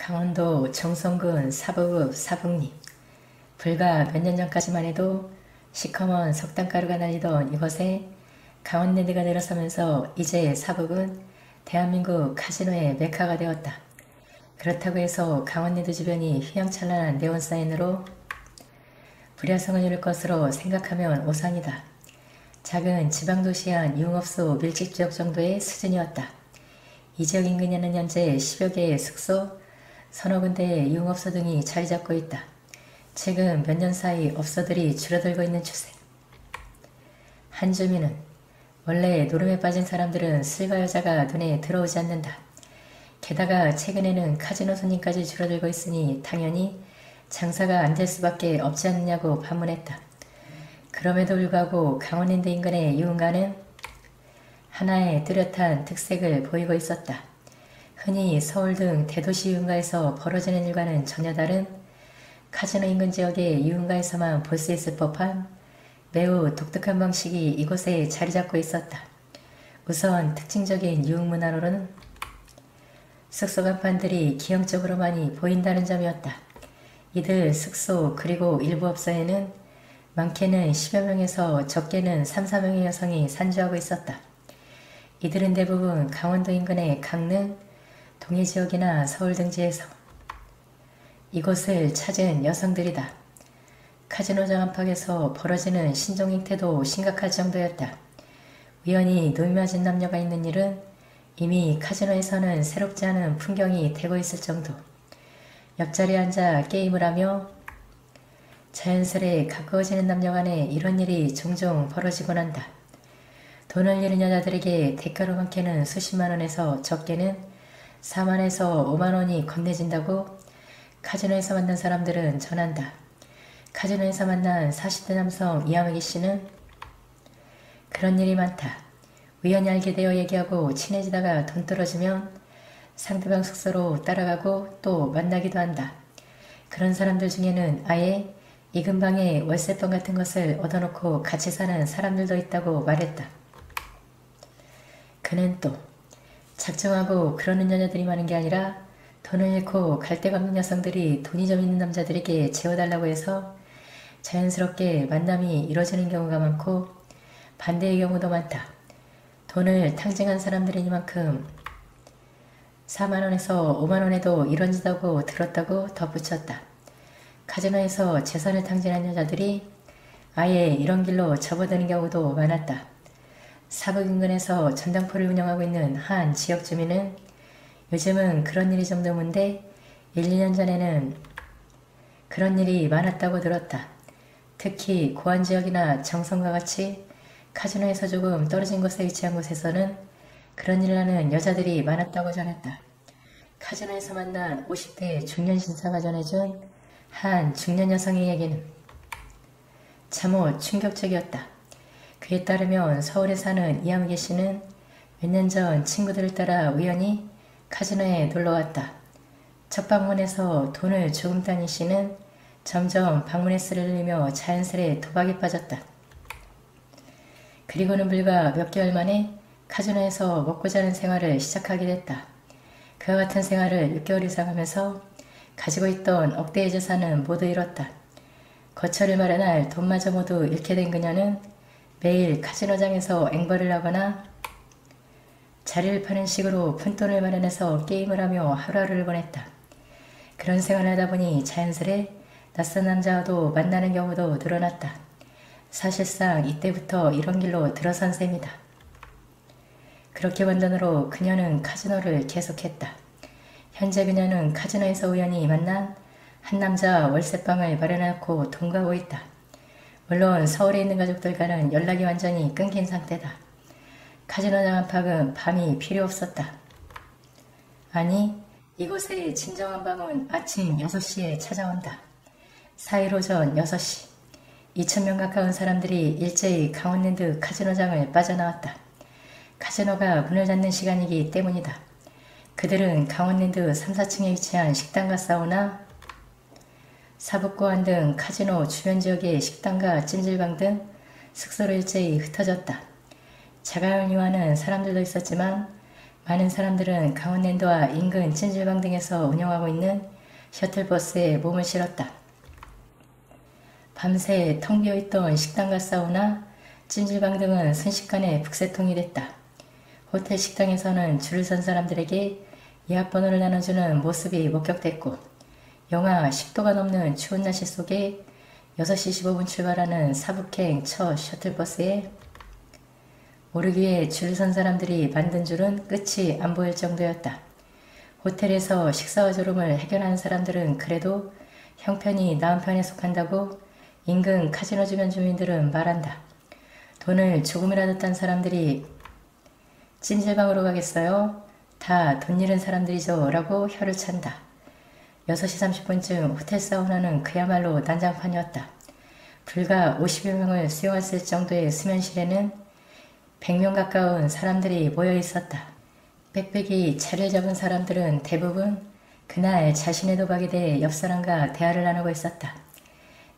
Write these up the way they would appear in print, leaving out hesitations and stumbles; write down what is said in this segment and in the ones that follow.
강원도 정선군 사북읍 사북리. 불과 몇 년 전까지만 해도 시커먼 석탄가루가 날리던 이곳에 강원랜드가 들어서면서 이제 사북은 대한민국 카지노의 메카가 되었다. 그렇다고 해서 강원랜드 주변이 휘황찬란한 네온사인으로 불야성을 이룰 것으로 생각하면 오산이다. 작은 지방도시 한 유흥업소 밀집지역 정도의 수준이었다. 이 지역 인근에는 현재 10여 개의 숙소, 서너 군데의 유흥업소 등이 자리 잡고 있다. 최근 몇 년 사이 업소들이 줄어들고 있는 추세. 한 주민은 원래 노름에 빠진 사람들은 술과 여자가 눈에 들어오지 않는다. 게다가 최근에는 카지노 손님까지 줄어들고 있으니 당연히 장사가 안 될 수밖에 없지 않느냐고 반문했다. 그럼에도 불구하고 강원랜드 인근의 유흥가는 하나의 뚜렷한 특색을 보이고 있었다. 흔히 서울 등 대도시 유흥가에서 벌어지는 일과는 전혀 다른 카지노 인근 지역의 유흥가에서만 볼 수 있을 법한 매우 독특한 방식이 이곳에 자리 잡고 있었다. 우선 특징적인 유흥문화로는 숙소 간판들이 기형적으로 많이 보인다는 점이었다. 이들 숙소 그리고 일부 업소에는 많게는 10여 명에서 적게는 3, 4명의 여성이 산주하고 있었다. 이들은 대부분 강원도 인근의 강릉, 동해지역이나 서울 등지에서 이곳을 찾은 여성들이다. 카지노장 안팎에서 벌어지는 신종 행태도 심각할 정도였다. 우연히 노이맞은 남녀가 있는 일은 이미 카지노에서는 새롭지 않은 풍경이 되고 있을 정도. 옆자리에 앉아 게임을 하며 자연스레 가까워지는 남녀 간에 이런 일이 종종 벌어지곤 한다. 돈을 잃은 여자들에게 대가로 많게는 수십만 원에서 적게는 4만에서 5만 원이 건네진다고 카지노에서 만난 사람들은 전한다. 카지노에서 만난 40대 남성 이하메기 씨는 그런 일이 많다. 우연히 알게 되어 얘기하고 친해지다가 돈 떨어지면 상대방 숙소로 따라가고 또 만나기도 한다. 그런 사람들 중에는 아예 이 근방에 월세방 같은 것을 얻어놓고 같이 사는 사람들도 있다고 말했다. 그는 또 작정하고 그러는 여자들이 많은 게 아니라 돈을 잃고 갈데 없는 여성들이 돈이 좀 있는 남자들에게 재워달라고 해서 자연스럽게 만남이 이루어지는 경우가 많고 반대의 경우도 많다. 돈을 탕진한 사람들이니만큼 4만원에서 5만원에도 이런지다고 들었다고 덧붙였다. 카지노에서 재산을 탕진한 여자들이 아예 이런 길로 접어드는 경우도 많았다. 사북 인근에서 전당포를 운영하고 있는 한 지역 주민은 요즘은 그런 일이 좀 드문데 1, 2년 전에는 그런 일이 많았다고 들었다. 특히 고안지역이나 정선과 같이 카지노에서 조금 떨어진 곳에 위치한 곳에서는 그런 일을 하는 여자들이 많았다고 전했다. 카지노에서 만난 50대 중년 신사가 전해준 한 중년 여성의 얘기는 참으로 충격적이었다. 그에 따르면 서울에 사는 이하메기 씨는 몇 년 전 친구들을 따라 우연히 카지노에 놀러왔다. 첫 방문에서 돈을 조금 따니 씨는 점점 방문 횟수를 늘리며 자연스레 도박에 빠졌다. 그리고는 불과 몇 개월 만에 카지노에서 먹고 자는 생활을 시작하게 됐다. 그와 같은 생활을 6개월 이상 하면서 가지고 있던 억대의 재산은 모두 잃었다. 거처를 마련할 돈마저 모두 잃게 된 그녀는 매일 카지노장에서 앵벌을 하거나 자리를 파는 식으로 푼돈을 마련해서 게임을 하며 하루하루를 보냈다. 그런 생활을 하다 보니 자연스레 낯선 남자와도 만나는 경우도 늘어났다. 사실상 이때부터 이런 길로 들어선 셈이다. 그렇게 번 돈으로 그녀는 카지노를 계속했다. 현재 그녀는 카지노에서 우연히 만난 한 남자와 월세방을 마련해놓고 동거하고 있다. 물론 서울에 있는 가족들과는 연락이 완전히 끊긴 상태다. 카지노장 안팎은 밤이 필요 없었다. 아니, 이곳의 진정한 밤은 아침 6시에 찾아온다. 4일 오전 6시. 2,000명 가까운 사람들이 일제히 강원랜드 카지노장을 빠져나왔다. 카지노가 문을 닫는 시간이기 때문이다. 그들은 강원랜드 3, 4층에 위치한 식당과 사우나, 사북고안 등 카지노 주변 지역의 식당과 찜질방 등 숙소로 일제히 흩어졌다. 자가용이와는 사람들도 있었지만 많은 사람들은 강원랜드와 인근 찜질방 등에서 운영하고 있는 셔틀버스에 몸을 실었다. 밤새 텅 비어있던 식당과 사우나, 찜질방 등은 순식간에 북새통이 됐다. 호텔 식당에서는 줄을 선 사람들에게 예약번호를 나눠주는 모습이 목격됐고, 영하 10도가 넘는 추운 날씨 속에 6시 15분 출발하는 사북행 첫 셔틀버스에 오르기 위해 줄을 선 사람들이 만든 줄은 끝이 안 보일 정도였다. 호텔에서 식사와 졸음을 해결하는 사람들은 그래도 형편이 나은 편에 속한다고 인근 카지노 주변 주민들은 말한다. 돈을 조금이라도 딴 사람들이 찜질방으로 가겠어요? 다 돈 잃은 사람들이죠 라고 혀를 찬다. 6시 30분쯤 호텔 사우나는 그야말로 난장판이었다. 불과 50여 명을 수용할 수 있을 정도의 수면실에는 100명 가까운 사람들이 모여 있었다. 빽빽이 차를 잡은 사람들은 대부분 그날 자신의 도박에 대해 옆 사람과 대화를 나누고 있었다.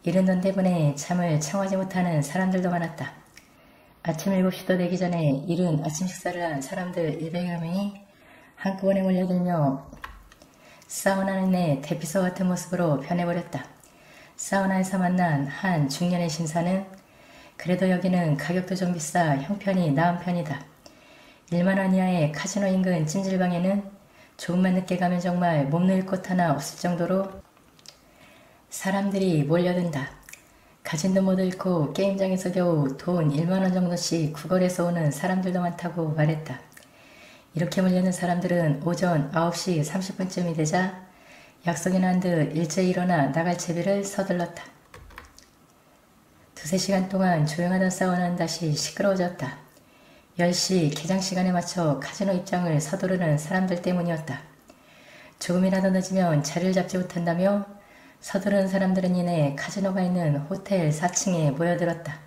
이른 돈 때문에 잠을 청하지 못하는 사람들도 많았다. 아침 7시도 되기 전에 이른 아침 식사를 한 사람들 100여 명이 한꺼번에 몰려들며 사우나는 내 대피소 같은 모습으로 변해버렸다. 사우나에서 만난 한 중년의 신사는 그래도 여기는 가격도 좀 비싸 형편이 나은 편이다. 1만원 이하의 카지노 인근 찜질방에는 조금만 늦게 가면 정말 몸 놓일 곳 하나 없을 정도로 사람들이 몰려든다. 가진 돈 못 잃고 게임장에서 겨우 돈 1만원 정도씩 구걸해서 오는 사람들도 많다고 말했다. 이렇게 몰려든 사람들은 오전 9시 30분쯤이 되자 약속이 난 듯 일제히 일어나 나갈 채비를 서둘렀다. 두세 시간 동안 조용하던 사우나는 다시 시끄러워졌다. 10시 개장 시간에 맞춰 카지노 입장을 서두르는 사람들 때문이었다. 조금이라도 늦으면 자리를 잡지 못한다며 서두르는 사람들은 이내 카지노가 있는 호텔 4층에 모여들었다.